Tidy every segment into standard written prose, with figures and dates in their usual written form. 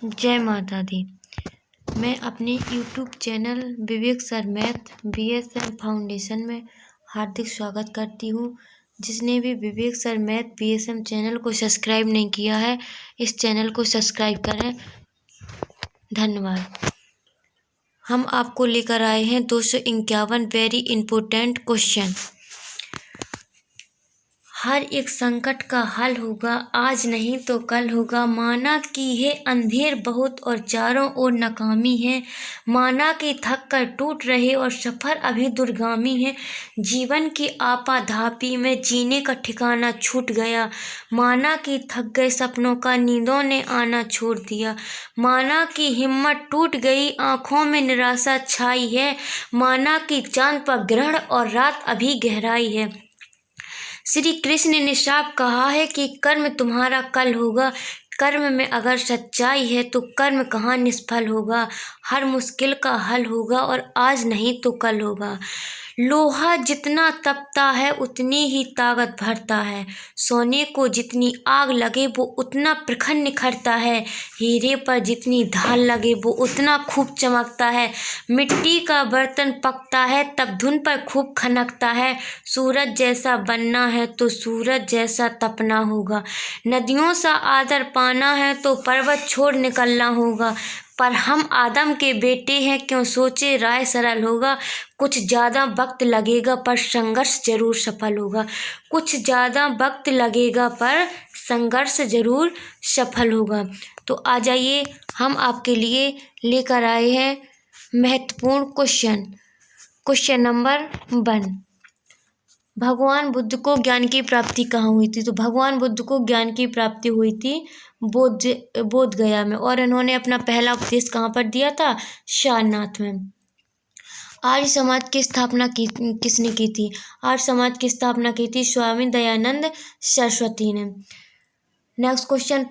जय माता दी। मैं अपने यूट्यूब चैनल विवेक सर मैथ BSM फाउंडेशन में हार्दिक स्वागत करती हूँ। जिसने भी विवेक सर मैथ BSM चैनल को सब्सक्राइब नहीं किया है, इस चैनल को सब्सक्राइब करें। धन्यवाद। हम आपको लेकर आए हैं 251 वेरी इम्पोर्टेंट क्वेश्चन। हर एक संकट का हल होगा, आज नहीं तो कल होगा। माना कि है अंधेर बहुत और चारों ओर नाकामी है। माना कि थक कर टूट रहे और सफर अभी दूरगामी है। जीवन की आपाधापी में जीने का ठिकाना छूट गया। माना कि थक गए सपनों का, नींदों ने आना छोड़ दिया। माना कि हिम्मत टूट गई, आंखों में निराशा छाई है। माना कि चांद पर ग्रहण और रात अभी गहराई है। श्री कृष्ण ने साफ कहा है कि कर्म तुम्हारा कल होगा। कर्म में अगर सच्चाई है तो कर्म कहाँ निष्फल होगा। हर मुश्किल का हल होगा और आज नहीं तो कल होगा। लोहा जितना तपता है उतनी ही ताकत भरता है। सोने को जितनी आग लगे वो उतना प्रखर निखरता है। हीरे पर जितनी धार लगे वो उतना खूब चमकता है। मिट्टी का बर्तन पकता है तब धुन पर खूब खनकता है। सूरज जैसा बनना है तो सूरज जैसा तपना होगा। नदियों सा आदर पाना है तो पर्वत छोड़ निकलना होगा। पर हम आदम के बेटे हैं, क्यों सोचे राय सरल होगा। कुछ ज़्यादा वक्त लगेगा पर संघर्ष जरूर सफल होगा। कुछ ज़्यादा वक्त लगेगा पर संघर्ष जरूर सफल होगा। तो आ जाइए, हम आपके लिए लेकर आए हैं महत्वपूर्ण क्वेश्चन नंबर 1। भगवान बुद्ध को ज्ञान की प्राप्ति कहाँ हुई थी। तो भगवान बुद्ध को ज्ञान की प्राप्ति हुई थी बोध गया में, और इन्होंने अपना पहला उपदेश कहाँ पर दिया था, सारनाथ में। आर्य समाज की स्थापना किसने की थी। आर्य समाज की स्थापना की थी स्वामी दयानंद सरस्वती ने। नेक्स्ट क्वेश्चन,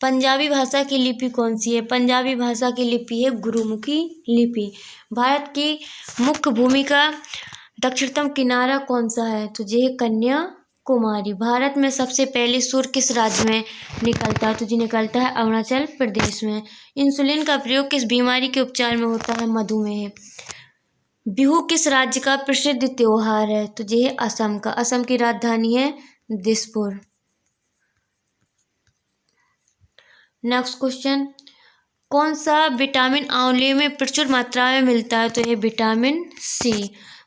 पंजाबी भाषा की लिपि कौन सी है। पंजाबी भाषा की लिपि है गुरुमुखी लिपि। भारत की मुख्य भूमि का दक्षिणतम किनारा कौन सा है। तो ये कन्याकुमारी। भारत में सबसे पहले सूर्य किस राज्य में निकलता है। तो ये निकलता है अरुणाचल प्रदेश में। इंसुलिन का प्रयोग किस बीमारी के उपचार में होता है, मधुमेह। बिहू किस राज्य का प्रसिद्ध त्योहार है। तो ये है असम का। असम की राजधानी है दिसपुर। नेक्स्ट क्वेश्चन, कौन सा विटामिन आंवले में प्रचुर मात्रा में मिलता है। तो ये विटामिन C।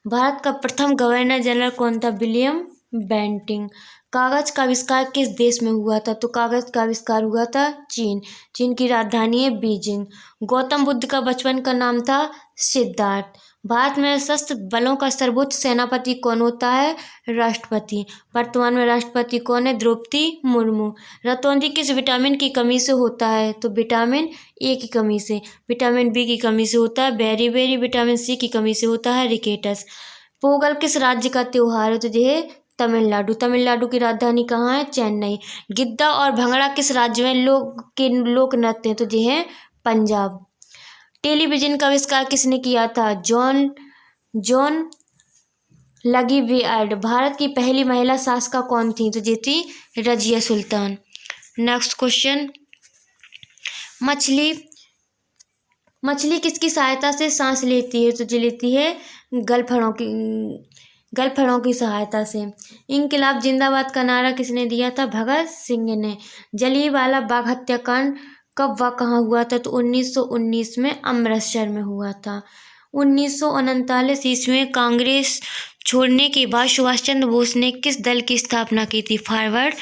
भारत का प्रथम गवर्नर जनरल कौन था, विलियम बेंटिंग। कागज का आविष्कार किस देश में हुआ था। तो कागज का आविष्कार हुआ था चीन। चीन की राजधानी है बीजिंग। गौतम बुद्ध का बचपन का नाम था सिद्धार्थ। भारत में सशस्त्र बलों का सर्वोच्च सेनापति कौन होता है, राष्ट्रपति। वर्तमान में राष्ट्रपति कौन है, द्रौपदी मुर्मू। रतौंधी किस विटामिन की कमी से होता है। तो विटामिन A की कमी से। विटामिन B की कमी से होता है बेरी। विटामिन C की कमी से होता है रिकेटस। पोंगल किस राज्य का त्योहार है। तो ये तमिलनाडु। तमिलनाडु की राजधानी कहाँ है, चेन्नई। गिद्दा और भंगड़ा किस राज्य में लोक नृत्य हैं। तो ये है पंजाब। टेलीविजन का आविष्कार किसने किया था, जॉन लगी। भारत की पहली महिला शासिका कौन थी। तो ये थी रजिया सुल्तान। नेक्स्ट क्वेश्चन, मछली किसकी सहायता से सांस लेती है। तो ये लेती है गलफड़ों की सहायता से। इंकलाब जिंदाबाद का नारा किसने दिया था, भगत सिंह ने। जलियांवाला बाग हत्याकांड कब व कहाँ हुआ था। तो 1919 में अमृतसर में हुआ था। 1939 ईस्वी में कांग्रेस छोड़ने के बाद सुभाष चंद्र बोस ने किस दल की स्थापना की थी, फॉरवर्ड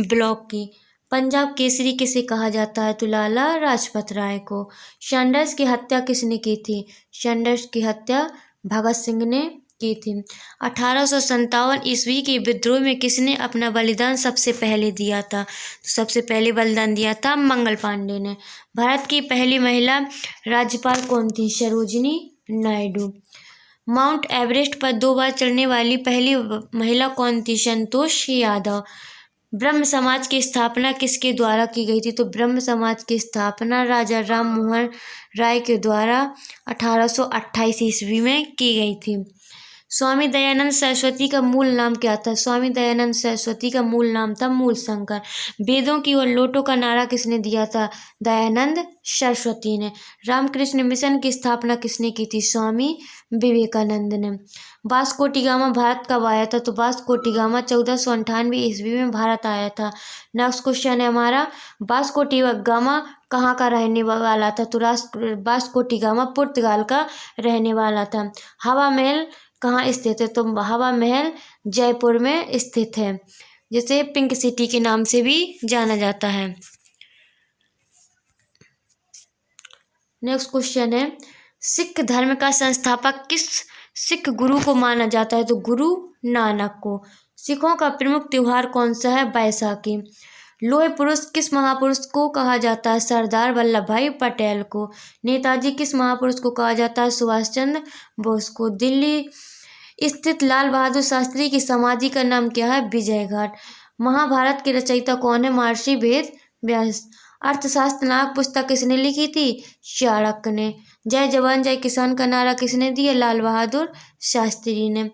ब्लॉक की। पंजाब केसरी किसे कहा जाता है, तो लाला लाजपत राय को। सैंडर्स की हत्या किसने की थी। सैंडर्स की हत्या भगत सिंह ने की थी। 1857 ईस्वी के विद्रोह में किसने अपना बलिदान सबसे पहले दिया था। तो सबसे पहले बलिदान दिया था मंगल पांडे ने। भारत की पहली महिला राज्यपाल कौन थी, सरोजिनी नायडू। माउंट एवरेस्ट पर 2 बार चढ़ने वाली पहली महिला कौन थी, संतोष यादव। ब्रह्म समाज की स्थापना किसके द्वारा की गई थी। तो ब्रह्म समाज की स्थापना राजा राम मोहन राय के द्वारा 1828 ईस्वी में की गई थी। स्वामी दयानंद सरस्वती का मूल नाम क्या था? स्वामी दयानंद सरस्वती का मूल नाम था मूलशंकर। वेदों की ओर लौटो का नारा किसने दिया था? दयानंद सरस्वती ने। रामकृष्ण मिशन की स्थापना किसने की थी? स्वामी विवेकानंद ने। वास्को डी गामा भारत कब आया था? तो वास्को डी गामा 1498 ईस्वी में भारत आया था। नेक्स्ट क्वेश्चन है हमारा, वास्को डी गामा कहाँ का रहने वाला था? तो वास्को डी गामा पुर्तगाल का रहने वाला था। हवा महल कहाँ स्थित है? तो हवा महल जयपुर में स्थित है, जिसे पिंक सिटी के नाम से भी जाना जाता है। नेक्स्ट क्वेश्चन है, सिख धर्म का संस्थापक किस सिख गुरु को माना जाता है? तो गुरु नानक को। सिखों का प्रमुख त्योहार कौन सा है? बैसाखी। लोह पुरुष किस महापुरुष को कहा जाता है? सरदार वल्लभ भाई पटेल को। नेताजी किस महापुरुष को कहा जाता है? सुभाष चंद्र बोस को। दिल्ली स्थित लाल बहादुर शास्त्री की समाधि का नाम क्या है? विजय घाट। महाभारत के रचयिता कौन है? महर्षि वेद व्यास। अर्थशास्त्र नामक पुस्तक किसने लिखी थी? चाणक्य ने। जय जवान जय किसान का नारा किसने दिया? लाल बहादुर शास्त्री ने।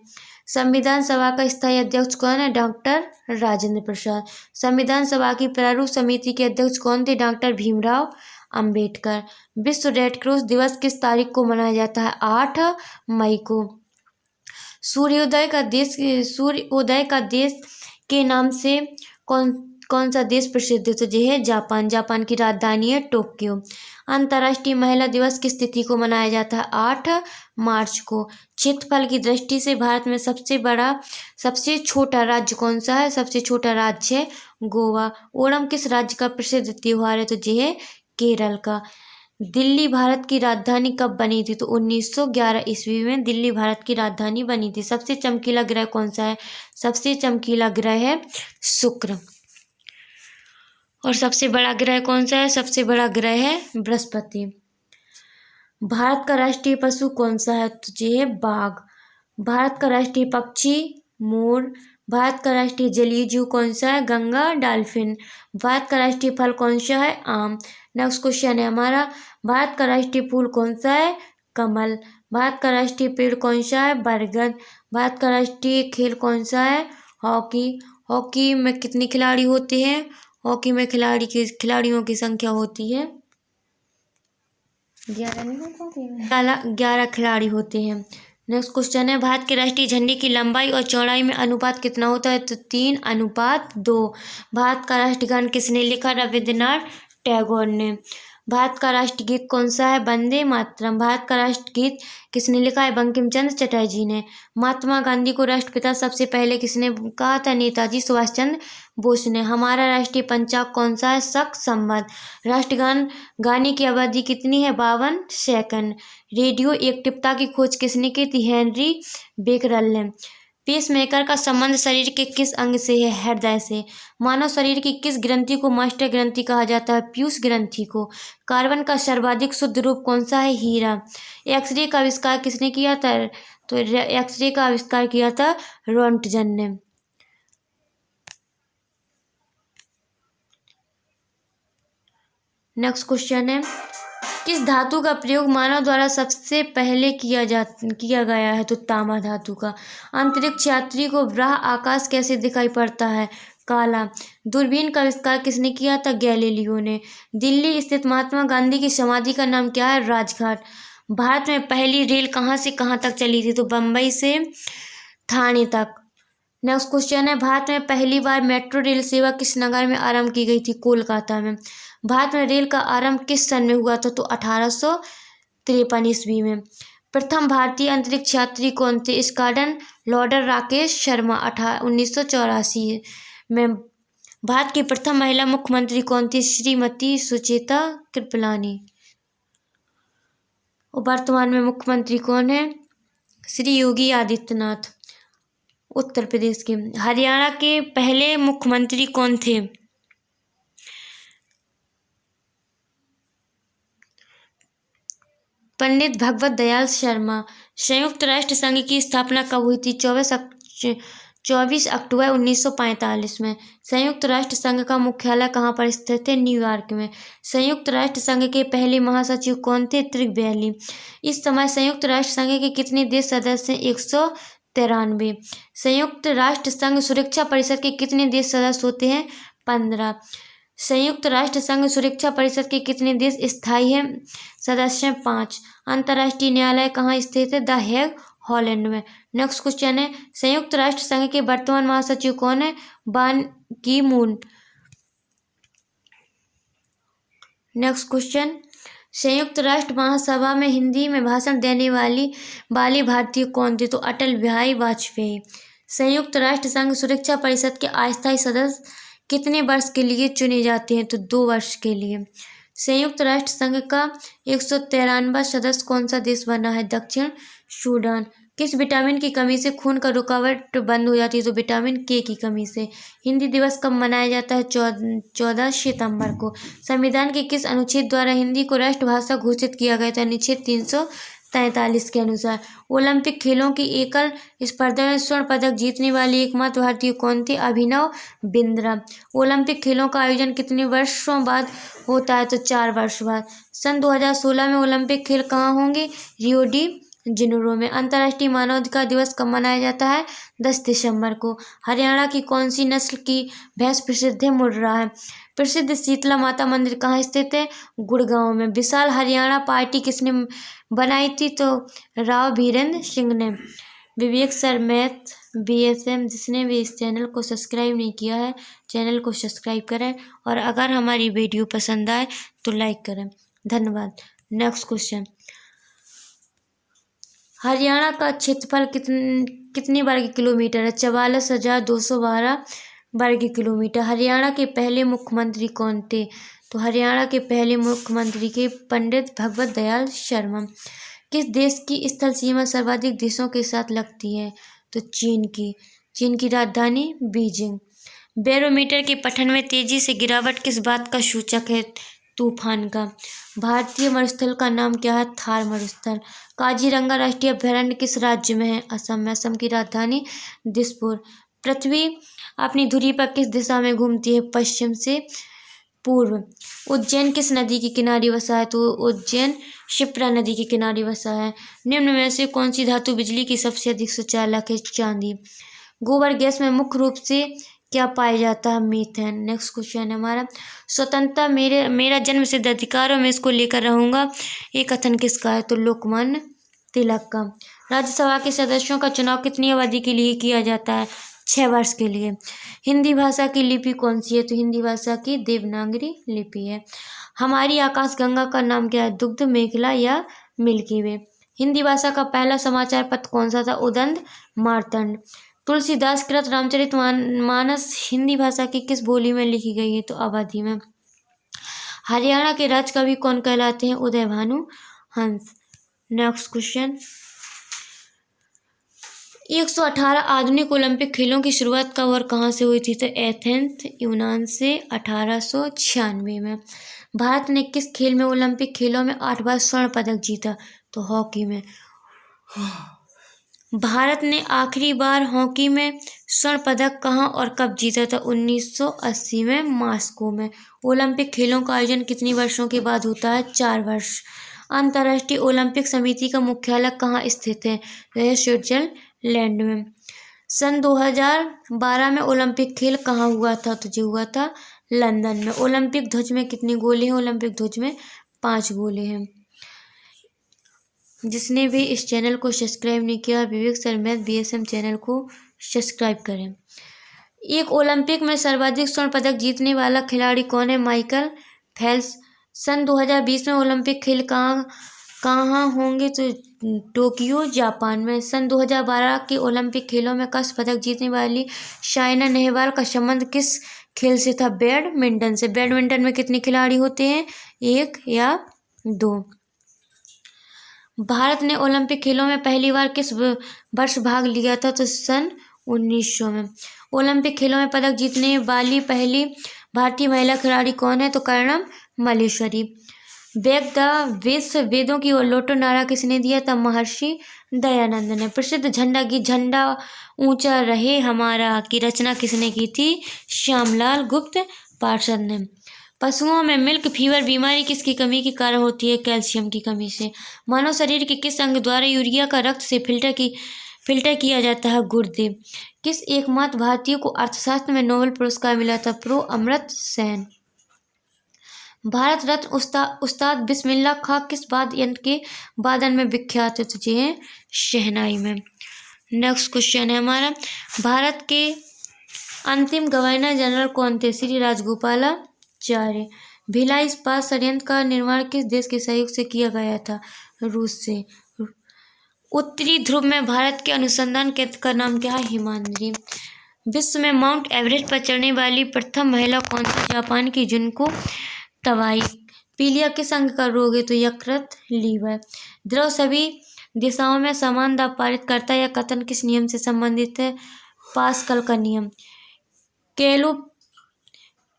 संविधान सभा का स्थायी अध्यक्ष कौन है? डॉक्टर राजेंद्र प्रसाद। संविधान सभा की प्रारूप समिति के अध्यक्ष कौन थे? डॉक्टर भीमराव अंबेडकर। विश्व रेड क्रॉस दिवस किस तारीख को मनाया जाता है? 8 मई को। सूर्योदय का देश के नाम से कौन सा देश प्रसिद्ध है? तो यह है जापान। जापान की राजधानी है टोक्यो। अंतर्राष्ट्रीय महिला दिवस किस तिथि को मनाया जाता है? 8 मार्च को। क्षेत्रफल की दृष्टि से भारत में सबसे छोटा राज्य कौन सा है? सबसे छोटा राज्य है गोवा। ओणम किस राज्य का प्रसिद्ध त्योहार है? तो यह है केरल का। दिल्ली भारत की राजधानी कब बनी थी? तो 1911 ईस्वी में दिल्ली भारत की राजधानी बनी थी। सबसे चमकीला ग्रह कौन सा है? सबसे चमकीला ग्रह है शुक्र। और सबसे बड़ा ग्रह कौन सा है? सबसे बड़ा ग्रह है बृहस्पति। भारत का राष्ट्रीय पशु कौन सा है? तो ये है बाघ। भारत का राष्ट्रीय पक्षी मोर। भारत का राष्ट्रीय जलीय जीव कौन सा है? गंगा डॉल्फिन। भारत का राष्ट्रीय फल कौन सा है? आम। नेक्स्ट क्वेश्चन है हमारा, भारत का राष्ट्रीय फूल कौन सा है? कमल। भारत का राष्ट्रीय पेड़ कौन सा है? बरगद। भारत का राष्ट्रीय खेल कौन सा है? हॉकी। हॉकी में कितने खिलाड़ी होते हैं? हॉकी में खिलाड़ियों की संख्या होती है 11 खिलाड़ी होते हैं। नेक्स्ट क्वेश्चन है, भारत के राष्ट्रीय झंडे की लंबाई और चौड़ाई में अनुपात कितना होता है? तो 3:2। भारत का राष्ट्रगान किसने लिखा? रविंद्रनाथ टैगोर ने। भारत का राष्ट्रगीत कौन सा है? वंदे मातरम। भारत का राष्ट्रगीत किसने लिखा है? बंकिम चंद्र चटर्जी ने। महात्मा गांधी को राष्ट्रपिता सबसे पहले किसने कहा था? नेताजी सुभाष चंद्र बोस ने। हमारा राष्ट्रीय पंचांग कौन सा है? शक संवत। राष्ट्रगान गाने की अवधि कितनी है? 52 सेकंड। रेडियो एक्टिवता की खोज किसने की थी? हेनरी बेकरल ने। पेसमेकर का संबंध शरीर के किस अंग से है? हृदय से। मानव शरीर की किस ग्रंथि को मास्टर ग्रंथि कहा जाता है? पीयूष ग्रंथि को। कार्बन का सर्वाधिक शुद्ध रूप कौन सा है? हीरा। एक्सरे का आविष्कार किसने किया था? तो एक्सरे का आविष्कार किया था रोंटगन ने। नेक्स्ट क्वेश्चन है, किस धातु का प्रयोग मानव द्वारा सबसे पहले किया गया है? तो तांबा धातु का। अंतरिक्ष यात्री को बाह्य आकाश कैसे दिखाई पड़ता है? काला। दूरबीन का आविष्कार किसने किया था? गैलीलियो ने। दिल्ली स्थित महात्मा गांधी की समाधि का नाम क्या है? राजघाट। भारत में पहली रेल कहाँ से कहाँ तक चली थी? तो बम्बई से थाने तक। नेक्स्ट क्वेश्चन है, भारत में पहली बार मेट्रो रेल सेवा किस नगर में आरंभ की गई थी? कोलकाता में। भारत में रेल का आरंभ किस सन में हुआ था? तो 1853 ईस्वी में। प्रथम भारतीय अंतरिक्ष यात्री कौन थे? स्क्वाड्रन लॉर्डर राकेश शर्मा 1984 में। भारत की प्रथम महिला मुख्यमंत्री कौन थी? श्रीमती सुचेता कृपलानी। और वर्तमान में मुख्यमंत्री कौन है? श्री योगी आदित्यनाथ, उत्तर प्रदेश के। हरियाणा के पहले मुख्यमंत्री कौन थे? पंडित भगवत दयाल शर्मा। संयुक्त राष्ट्र संघ की स्थापना कब हुई थी? 24 अक्टूबर 1945 में। संयुक्त राष्ट्र संघ का मुख्यालय कहाँ पर स्थित है? न्यूयॉर्क में। संयुक्त राष्ट्र संघ के पहले महासचिव कौन थे? त्रिग बैली। इस समय संयुक्त राष्ट्र संघ के कितने देश सदस्य हैं? 130 93। संयुक्त राष्ट्र संघ सुरक्षा परिषद के कितने देश सदस्य होते हैं? 15। संयुक्त राष्ट्र संघ सुरक्षा परिषद के कितने देश स्थायी हैं? सदस्य हैं 5। अंतर्राष्ट्रीय न्यायालय कहाँ स्थित है? द हेग, हॉलैंड में। नेक्स्ट क्वेश्चन है, संयुक्त राष्ट्र संघ के वर्तमान महासचिव कौन है? बान की मून। नेक्स्ट क्वेश्चन, संयुक्त राष्ट्र महासभा में हिंदी में भाषण देने वाली भारतीय कौन थे? तो अटल बिहारी वाजपेयी। संयुक्त राष्ट्र संघ सुरक्षा परिषद के अस्थायी सदस्य कितने वर्ष के लिए चुने जाते हैं? तो 2 वर्ष के लिए। संयुक्त राष्ट्र संघ का 193वां सदस्य कौन सा देश बना है? दक्षिण सूडान। किस विटामिन की कमी से खून का रुकावट बंद हो जाती है? तो विटामिन के की कमी से। हिंदी दिवस कब मनाया जाता है? 14 सितंबर को। संविधान के किस अनुच्छेद द्वारा हिंदी को राष्ट्रभाषा घोषित किया गया था? अनुच्छेद 343 के अनुसार। ओलंपिक खेलों की एकल स्पर्धा में स्वर्ण पदक जीतने वाली एकमात्र भारतीय कौन थी? अभिनव बिंद्रा। ओलंपिक खेलों का आयोजन कितने वर्षों बाद होता है? तो 4 वर्ष बाद। सन 2016 में ओलंपिक खेल कहाँ होंगे? रियो डी जेनेरो में। अंतर्राष्ट्रीय मानवाधिकार दिवस कब मनाया जाता है? 10 दिसंबर को। हरियाणा की कौन सी नस्ल की भैंस प्रसिद्ध है? मुर्रा है। प्रसिद्ध शीतला माता मंदिर कहाँ स्थित है? गुड़गांव में। विशाल हरियाणा पार्टी किसने बनाई थी? तो राव बीरेंद्र सिंह ने। विवेक सर मैथ BSM, जिसने भी इस चैनल को सब्सक्राइब नहीं किया है, चैनल को सब्सक्राइब करें और अगर हमारी वीडियो पसंद आए तो लाइक करें। धन्यवाद। नेक्स्ट क्वेश्चन, हरियाणा का क्षेत्रफल कितने वर्ग किलोमीटर है? 44,212 वर्ग किलोमीटर। हरियाणा के पहले मुख्यमंत्री कौन थे? तो हरियाणा के पहले मुख्यमंत्री के पंडित भगवत दयाल शर्मा। किस देश की स्थल सीमा सर्वाधिक देशों के साथ लगती है? तो चीन की। चीन की राजधानी बीजिंग। बैरोमीटर के पठन में तेजी से गिरावट किस बात का सूचक है? तूफान का। भारतीय मरुस्थल का नाम क्या है? थार मरुस्थल। काजीरंगा राष्ट्रीय अभयारण्य किस राज्य में है? असम में। असम की राजधानी दिसपुर। पृथ्वी अपनी धुरी पर किस दिशा में घूमती है? पश्चिम से पूर्व। उज्जैन किस नदी के किनारे बसा है? तो उज्जैन शिप्रा नदी के किनारे बसा है। निम्न में से कौन सी धातु बिजली की सबसे अधिक सुचालक है? चांदी। गोबर गैस में मुख्य रूप से क्या पाया जाता है? मीथेन। नेक्स्ट क्वेश्चन है हमारा, स्वतंत्रता मेरा जन्म सिद्ध अधिकारों में इसको लेकर रहूंगा, ये कथन किसका है? तो लोकमान्य तिलक का। राज्यसभा के सदस्यों का चुनाव कितनी अवधि के लिए किया जाता है? 6 वर्ष के लिए। हिंदी भाषा की लिपि कौन सी है? तो हिंदी भाषा की देवनागरी लिपि है। हमारी आकाशगंगा का नाम क्या है? दुग्ध मेखला या मिल्की वे। हिंदी भाषा का पहला समाचार पत्र कौन सा था? उदंत मार्तंड। तुलसीदास कृत रामचरितमानस हिंदी भाषा की किस बोली में लिखी गई है? तो अवधी में। हरियाणा के राजकवि कौन कहलाते हैं? उदय भानु हंस। नेक्स्ट क्वेश्चन, 118 आधुनिक ओलंपिक खेलों की शुरुआत कब और कहाँ से हुई थी? तो एथेंस यूनान से 1896 में। भारत ने किस खेल में ओलंपिक खेलों में 8 बार स्वर्ण पदक जीता? तो हॉकी में। भारत ने आखिरी बार हॉकी में स्वर्ण पदक कहाँ और कब जीता था? 1980 में मॉस्को में। ओलंपिक खेलों का आयोजन कितने वर्षों के बाद होता है? 4 वर्ष। अंतर्राष्ट्रीय ओलंपिक समिति का मुख्यालय कहाँ स्थित है? वह स्विट्जरलैंड में। सन 2012 में ओलंपिक खेल कहाँ हुआ था? तो जो हुआ था लंदन में। ओलंपिक ध्वज में कितने गोले हैं? ओलंपिक ध्वज में 5 गोले हैं। जिसने भी इस चैनल को सब्सक्राइब नहीं किया, विवेक सर मैथ BSM चैनल को सब्सक्राइब करें। एक ओलंपिक में सर्वाधिक स्वर्ण पदक जीतने वाला खिलाड़ी कौन है? Michael Phelps. सन 2020 में ओलंपिक खेल कहाँ होंगे? तो टोक्यो जापान में। सन 2012 के ओलंपिक खेलों में कांस्य पदक जीतने वाली साइना नेहवाल का संबंध किस खेल से था? बैडमिंटन से। बैडमिंटन में कितने खिलाड़ी होते हैं? 1 या 2। भारत ने ओलंपिक खेलों में पहली बार किस वर्ष भाग लिया था? तो सन 1900 में। ओलंपिक खेलों में पदक जीतने वाली पहली भारतीय महिला खिलाड़ी कौन है? तो कर्णम मल्लेश्वरी। वेद द वेद वेदों की लोटो नारा किसने दिया था? महर्षि दयानंद ने। प्रसिद्ध झंडा गीत झंडा ऊंचा रहे हमारा की रचना किसने की थी? श्यामलाल गुप्त पार्षद ने। पशुओं में मिल्क फीवर बीमारी किसकी कमी के कारण होती है? कैल्शियम की कमी से। मानव शरीर के किस अंग द्वारा यूरिया का रक्त से फिल्टर किया जाता है गुर्दे। किस एकमात्र भारतीय को अर्थशास्त्र में नोबेल पुरस्कार मिला था? प्रो अमर्त्य सेन। भारत रत्न उस्ताद बिस्मिल्लाह खां किस वाद्य यंत्र के वादन में विख्यात है? तो ये है शहनाई में। नेक्स्ट क्वेश्चन है हमारा, भारत के अंतिम गवर्नर जनरल कौन थे? श्री राजगोपालाचारी। भिलाई इस्पात संयंत्र का निर्माण किस देश के सहयोग से किया गया था? रूस से। उत्तरी ध्रुव में भारत के अनुसंधान केंद्र का नाम क्या है? हिमाद्री। विश्व में माउंट एवरेस्ट पर चढ़ने वाली प्रथम महिला कौन सी? जापान की जुनको तवाई। पीलिया किस अंग का रोग है? तो यकृत, लीवर। द्रव सभी दिशाओं में समान दाब पारित करता है, या कथन किस नियम से संबंधित है? पास्कल का नियम।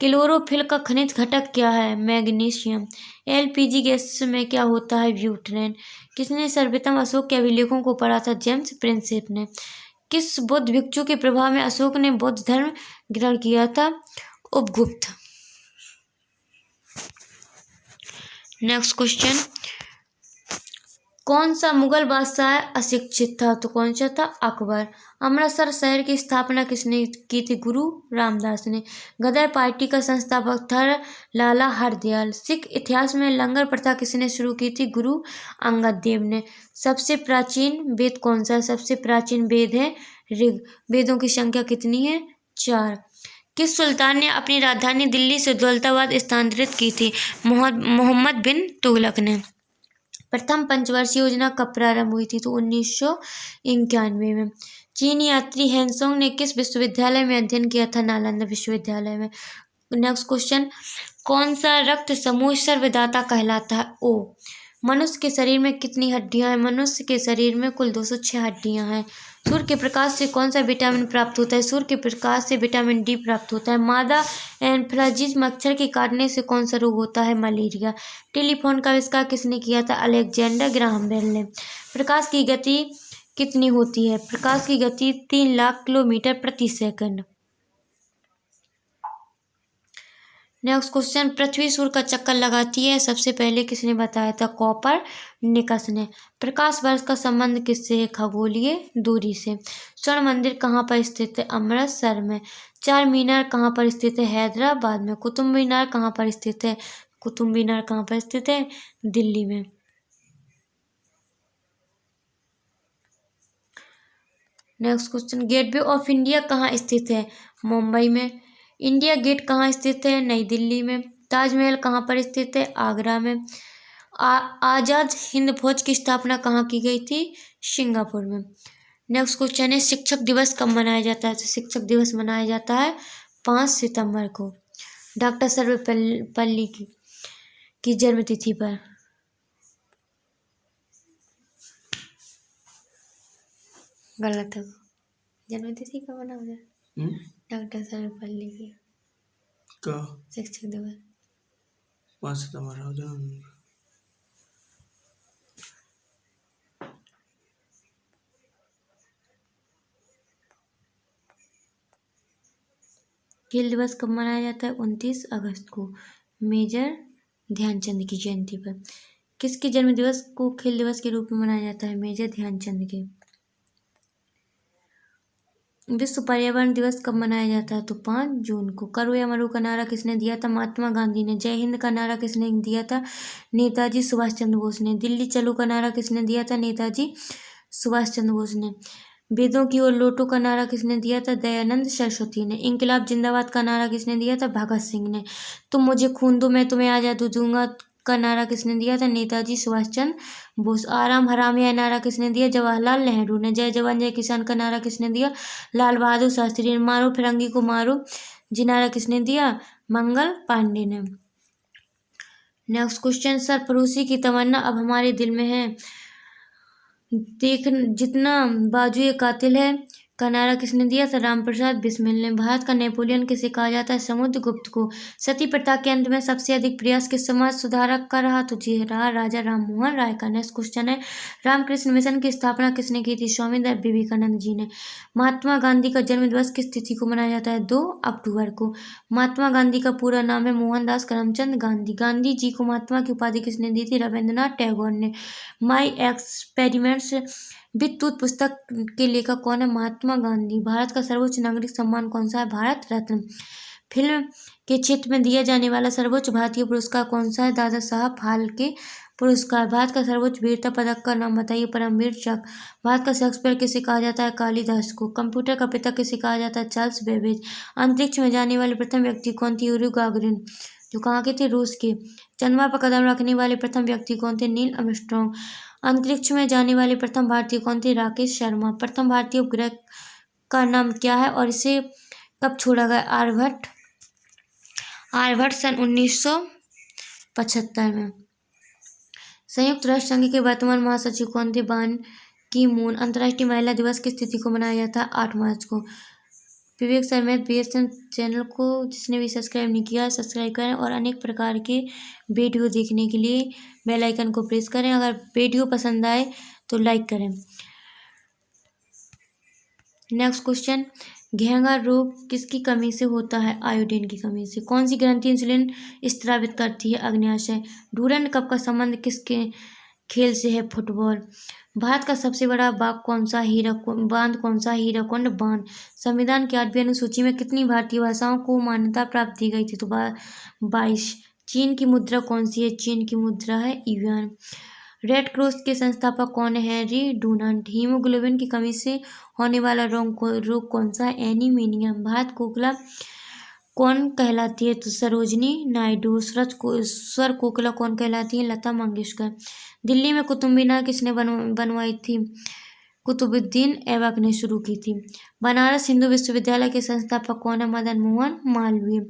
क्लोरोफिल का खनिज घटक क्या है? मैग्नीशियम। एलपीजी गैस में क्या होता है? ब्यूटेन। किसने सर्वप्रथम अशोक के अभिलेखों को पढ़ा था? जेम्स प्रिंसेप ने। किस बौद्ध भिक्षु के प्रभाव में अशोक ने बौद्ध धर्म ग्रहण किया था? उपगुप्त। नेक्स्ट क्वेश्चन, कौन सा मुगल बादशाह अशिक्षित था? तो कौन सा था? अकबर। अमृतसर शहर की स्थापना किसने की थी? गुरु रामदास ने। गदर पार्टी का संस्थापक था लाला हरदयाल। सिख इतिहास में लंगर प्रथा किसने शुरू की थी? गुरु अंगद देव ने। सबसे प्राचीन वेद कौन सा है? सबसे प्राचीन वेद है ऋग। वेदों की संख्या कितनी है? 4। किस सुल्तान ने अपनी राजधानी दिल्ली से दौलताबाद स्थानांतरित की थी? मोहम्मद बिन तुगलक ने। प्रथम पंचवर्षीय योजना कब प्रारंभ हुई थी? तो 1991 में। चीनी यात्री हैंसोंग ने किस विश्वविद्यालय में अध्ययन किया था? नालंदा विश्वविद्यालय में। नेक्स्ट क्वेश्चन, कौन सा रक्त समूह सर्वदाता कहलाता है? ओ। मनुष्य के शरीर में कितनी हड्डियां हैं? मनुष्य के शरीर में कुल 206 हड्डियां हैं। सूर्य के प्रकाश से कौन सा विटामिन प्राप्त होता है? सूर्य के प्रकाश से विटामिन डी प्राप्त होता है। मादा एन्फ्लैजिस मच्छर के काटने से कौन सा रोग होता है? मलेरिया। टेलीफोन का आविष्कार किसने किया था? अलेक्जेंडर ग्राहम बेल ने। प्रकाश की गति कितनी होती है? प्रकाश की गति 3 लाख किलोमीटर प्रति सेकंड। नेक्स्ट क्वेश्चन, पृथ्वी सूर्य का चक्कर लगाती है, सबसे पहले किसने बताया था? कोपरनिकस ने। प्रकाश वर्ष का संबंध किससे है? खगोलीय दूरी से। स्वर्ण मंदिर कहाँ पर स्थित है? अमृतसर में। चार मीनार कहाँ पर स्थित है? हैदराबाद में। कुतुब मीनार कहाँ पर स्थित है? कुतुब मीनार कहाँ पर स्थित है? दिल्ली में। Next question, gateway of India कहाँ स्थित है? मुंबई में। इंडिया गेट कहाँ स्थित है? नई दिल्ली में। ताजमहल कहाँ पर स्थित है? आगरा में। आजाद हिंद फौज की स्थापना कहाँ की गई थी? सिंगापुर में। नेक्स्ट क्वेश्चन है, शिक्षक दिवस कब मनाया जाता है? तो शिक्षक दिवस मनाया जाता है 5 सितंबर को, डॉक्टर सर्वपल्ली की जन्मतिथि पर। गलत है, जन्मतिथि कब मनाया जाए? डॉक्टर सर्वपल्ली की शिक्षक दिवस 5 सितंबर हो जाए। खेल दिवस कब मनाया जाता है? 29 अगस्त को, मेजर ध्यानचंद की जयंती पर। किसके जन्म दिवस को खेल दिवस के रूप में मनाया जाता है? मेजर ध्यानचंद के। विश्व पर्यावरण दिवस कब मनाया जाता है? तो 5 जून को। करो या मरो का नारा किसने दिया था? महात्मा गांधी ने। जय हिंद का नारा किसने दिया था? नेताजी सुभाष चंद्र बोस ने। दिल्ली चलो का नारा किसने दिया था? नेताजी सुभाष चंद्र बोस ने। वेदों की ओर लौटो का नारा किसने दिया था? दयानंद सरस्वती ने। इंकलाब जिंदाबाद का नारा किसने दिया था? भगत सिंह ने। तुम मुझे खून दो मैं तुम्हें आज़ादी दूंगा का नारा किसने दिया था? नेताजी सुभाष चंद्र बोस। आराम हराम यह नारा किसने दिया? जवाहरलाल नेहरू ने। जय जवान जय किसान का नारा किसने दिया? लाल बहादुर शास्त्री ने। मारो फिरंगी को मारो जी नारा किसने दिया? मंगल पांडे ने। नेक्स्ट क्वेश्चन, सरफरोशी की तमन्ना अब हमारे दिल में है, देख जितना बाजुए कातिल है का नारा किसने दिया था? रामप्रसाद बिस्मिल ने। भारत का नेपोलियन किसे कहा जाता है? समुद्रगुप्त को। सती प्रथा के अंत में सबसे अधिक प्रयास किस समाज सुधारक का रहा? तो जी रहा राजा राममोहन राय का। नेक्स्ट क्वेश्चन है, रामकृष्ण मिशन की स्थापना किसने की थी? स्वामी विवेकानंद जी ने। महात्मा गांधी का जन्म दिवस किस तिथि को मनाया जाता है? 2 अक्टूबर को। महात्मा गांधी का पूरा नाम है मोहनदास करमचंद गांधी। गांधी जी को महात्मा की उपाधि किसने दी थी? रविंद्रनाथ टैगोर ने। माई एक्सपेरिमेंट्स विद्युत पुस्तक के लेखक कौन है? महात्मा गांधी। भारत का सर्वोच्च नागरिक सम्मान कौन सा है? भारत रत्न। फिल्म के क्षेत्र में दिया जाने वाला सर्वोच्च भारतीय पुरस्कार कौन सा है? दादा साहब फाल्के पुरस्कार। भारत का सर्वोच्च वीरता पदक का नाम बताइए? परमवीर चक्र। भारत का शेक्सपियर किसे कहा जाता है? कालिदास को। कंप्यूटर का पिता किसे कहा जाता है? Charles Babbage. अंतरिक्ष में जाने वाले प्रथम व्यक्ति कौन थे? यूरी गागरिन, जो कहाँ के थे? रूस के। चंद्रमा पर कदम रखने वाले प्रथम व्यक्ति कौन थे? Neil Armstrong. अंतरिक्ष में जाने वाले प्रथम भारतीय कौन थे? राकेश शर्मा। प्रथम भारतीय उपग्रह का नाम क्या है और इसे कब छोड़ा गया? आर्यभट्ट। सन 1975 में। संयुक्त राष्ट्र संघ के वर्तमान महासचिव कौन थे? बान की मून। अंतर्राष्ट्रीय महिला दिवस किस तिथि को मनाया जाता है? 8 मार्च को। विवेक शर्मा BSM चैनल को जिसने भी सब्सक्राइब नहीं किया सब्सक्राइब करें और अनेक प्रकार के वीडियो देखने के लिए बेल आइकन को प्रेस करें। अगर वीडियो पसंद आए तो लाइक करें। नेक्स्ट क्वेश्चन, घेंघा रोग किसकी कमी से होता है? आयोडीन की कमी से। कौन सी ग्रंथि इंसुलिन स्रावित करती है? अग्न्याशय। डूरंड कप का संबंध किसके खेल से है? फुटबॉल। भारत का सबसे बड़ा बांध कौन सा? हीराकुंड बांध। संविधान की 8वीं अनुसूची में कितनी भारतीय भाषाओं को मान्यता प्राप्त दी गई थी? तो 22। चीन की मुद्रा कौन सी है? चीन की मुद्रा है युआन। रेड क्रॉस के संस्थापक कौन है? Henry Dunant. हीमोग्लोबिन की कमी से होने वाला रोग कौन सा है? एनीमिया। भारत कोकिला कौन कहलाती है? तो सरोजनी नायडू। स्वर कोकिला कौन कहलाती है? लता मंगेशकर। दिल्ली में कुतुब मीनार किसने बनवाई थी? कुतुबुद्दीन ऐबक ने शुरू की थी। बनारस हिंदू विश्वविद्यालय के संस्थापक कौन है? मदन मोहन मालवीय।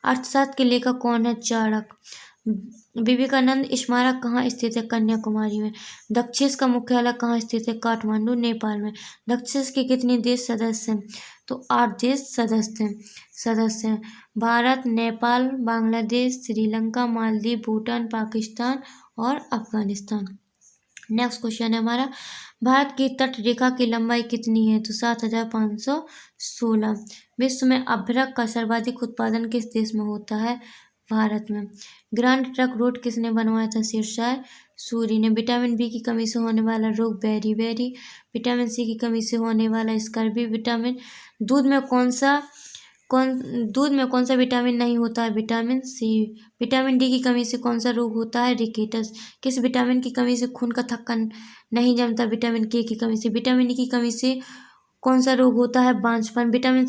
अर्थशास्त्र के लेखक कौन है? चाणक्य। विवेकानंद स्मारक कहाँ स्थित है? कन्याकुमारी में। दक्षिण का मुख्यालय कहाँ स्थित है? काठमांडू, नेपाल में। दक्षिण के कितने देश सदस्य हैं? तो 8 देश सदस्य हैं। भारत, नेपाल, बांग्लादेश, श्रीलंका, मालदीव, भूटान, पाकिस्तान और अफगानिस्तान। नेक्स्ट क्वेश्चन है हमारा, भारत की तट रेखा की लंबाई कितनी है? तो 7516। विश्व में अभ्रक का सर्वाधिक उत्पादन किस देश में होता है? भारत में। ग्रैंड ट्रंक रोड किसने बनवाया था? शेरशाह सूरी ने। विटामिन बी की कमी से होने वाला रोग बेरी। विटामिन सी की कमी से होने वाला स्कर्वी। दूध में कौन सा विटामिन नहीं होता है? Vitamin C. विटामिन डी की कमी से कौन सा रोग होता है? रिकेटस। किस विटामिन की कमी से खून का थक्का नहीं जमता? विटामिन के की कमी से। विटामिन ई की कमी से कौन सा रोग होता है? बांझपन। विटामिन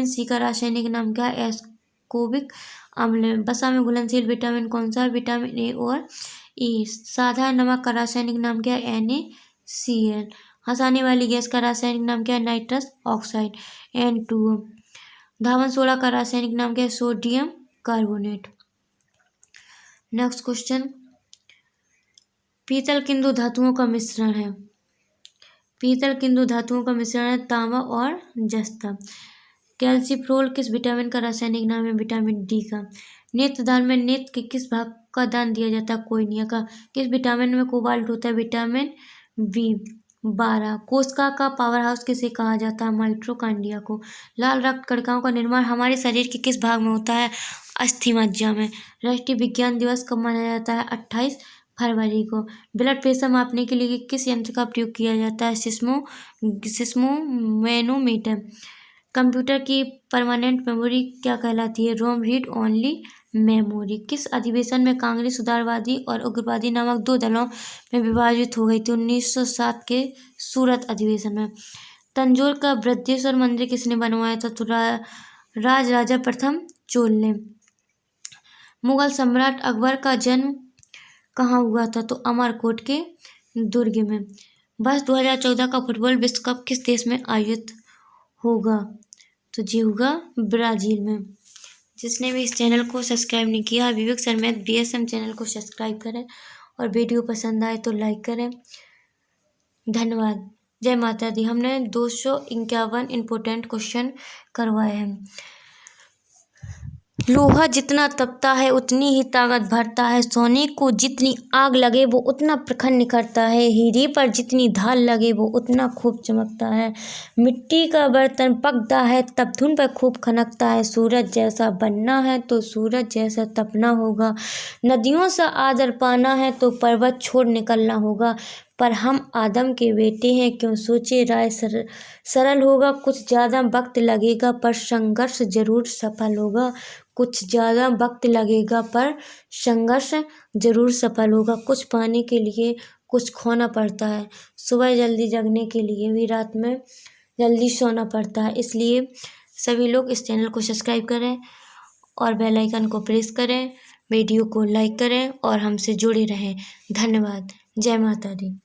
सी का रासायनिक नाम क्या है? एस्कोर्बिक अम्ल। वसा में घुलनशील विटामिन कौन सा है? विटामिन ए और ई। साधारण नमक का रासायनिक नाम क्या है? NaCl। हंसाने वाली गैस का रासायनिक नाम क्या है? Nitrous oxide, N2O। धावन सोडा का रासायनिक नाम क्या है? Sodium carbonate. नेक्स्ट क्वेश्चन, पीतल किन दो धातुओं का मिश्रण है? तांबा और जस्ता। कैल्सीफ्लोर किस विटामिन का रासायनिक नाम है? विटामिन डी का। नेत्रदान में नेत्र के किस भाग का दान दिया जाता है? कोर्निया का। किस विटामिन में कोबाल्ट होता है? Vitamin B12। कोशिका का पावर हाउस किसे कहा जाता है? माइटोकॉन्ड्रिया को। लाल रक्त कणिकाओं का निर्माण हमारे शरीर के किस भाग में होता है? अस्थि मज्जा में। राष्ट्रीय विज्ञान दिवस कब मनाया जाता है? 28 फरवरी को। ब्लड प्रेशर मापने के लिए किस यंत्र का प्रयोग किया जाता है? सिस्मोमैनोमीटर। कंप्यूटर की परमानेंट मेमोरी क्या कहलाती है? रोम रीड ओनली मेमोरी। किस अधिवेशन में कांग्रेस उदारवादी और उग्रवादी नामक 2 दलों में विभाजित हो गई थी? 1907 के सूरत अधिवेशन में। तंजौर का बृहदेश्वर मंदिर किसने बनवाया था? तो राजा प्रथम चोल ने। मुगल सम्राट अकबर का जन्म कहाँ हुआ था? तो अमरकोट के दुर्ग में। वर्ष 2014 का फुटबॉल विश्व कप किस देश में आयोजित होगा? तो ये होगा ब्राज़ील में। जिसने भी इस चैनल को सब्सक्राइब नहीं किया विवेक शर्मा BSM चैनल को सब्सक्राइब करें और वीडियो पसंद आए तो लाइक करें। धन्यवाद। जय माता दी। हमने 251 इम्पोर्टेंट क्वेश्चन करवाए हैं। लोहा जितना तपता है उतनी ही ताकत भरता है। सोने को जितनी आग लगे वो उतना प्रखर निखरता है। हीरे पर जितनी धार लगे वो उतना खूब चमकता है। मिट्टी का बर्तन पकता है तब धुन पर खूब खनकता है। सूरज जैसा बनना है तो सूरज जैसा तपना होगा। नदियों से आदर पाना है तो पर्वत छोड़ निकलना होगा। पर हम आदम के बेटे हैं, क्यों सोचे राय सरल होगा। कुछ ज़्यादा वक्त लगेगा पर संघर्ष जरूर सफल होगा। कुछ ज़्यादा वक्त लगेगा पर संघर्ष जरूर सफल होगा। कुछ पाने के लिए कुछ खोना पड़ता है। सुबह जल्दी जगने के लिए भी रात में जल्दी सोना पड़ता है। इसलिए सभी लोग इस चैनल को सब्सक्राइब करें और बेल आइकन को प्रेस करें, वीडियो को लाइक करें और हमसे जुड़े रहें। धन्यवाद। जय माता दी।